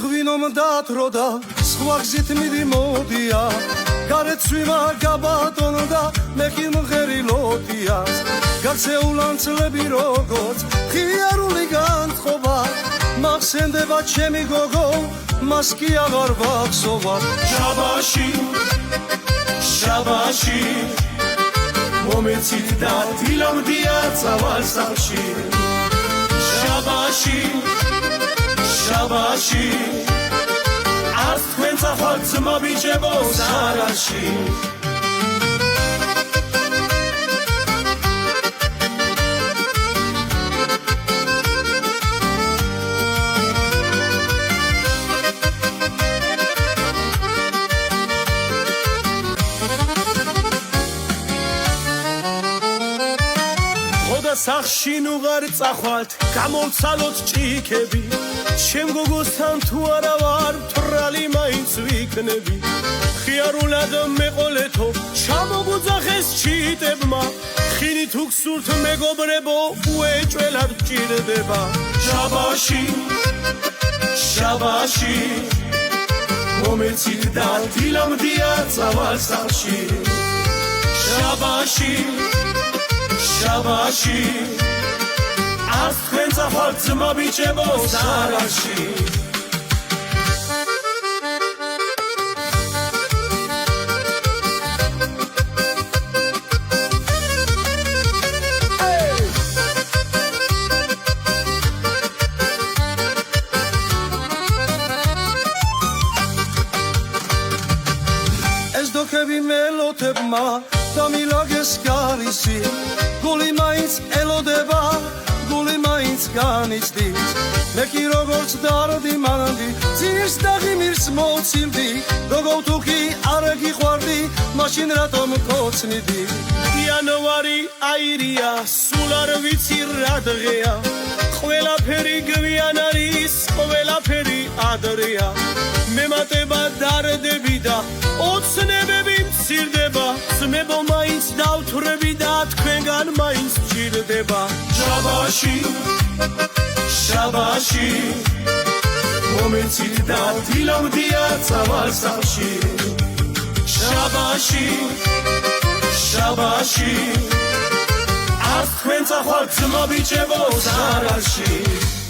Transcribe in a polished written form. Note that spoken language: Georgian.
ღვინომ დაათროდა სხვა გზით მიდი მოდია გარეთ ცვიმა გაბატონდა მეხი მღერილოდიას გაქცეულანცლები როგორც ღიარული განწყობა მახსენდება ჩემი გოგო მას კი აღარ ვახსოვა შაბაში მომეცით და დილამდია წავალ სახლში შაბაში არც თქვენცა ხვალ ძმა ბიჭებო სარაში სახში ნუ ვარ წახვალთ გამოვცალოთ ჭიქები ჩემ გოგოსთან თუ არა ვარ თრალი მაინც ვიქნები ხიარულად მეყოლეთო ჩამოგუძახეს ჩიტებმა ხინი თუ გსურთ მეგობრებო უეჭველად გჭირდება შაბაში მომეცით და დილამდია წავალ სახლში შაბაში არც თქვენცა ხვალ ძმა ბიჭებო სარაში ეს დოქები მელოთებმა დამილაგეს გარისი გული მაინც ელოდება გული მაინც განიცდის მე კი როგორც დარდი მანდი ძირს და ღიმირს მოცილდი გოგო თუ კი არ გიყვარდი მაშინ რატომ გქოცნიდი იანვარი აირია სულ არ ვიცი რა დღეა ყველაფერი გვიან არის ყველაფერი ადრეა მემატება დარდები და ოცნებები მცირდება ძმებო მაინც დავთვრები და თქვენგან მაინც მჭირდება შაბაში მომეცით და დილამდია წავალ სახლში შაბაში არც თქვენცა ხვალ ძმა ბიჭებო სარაში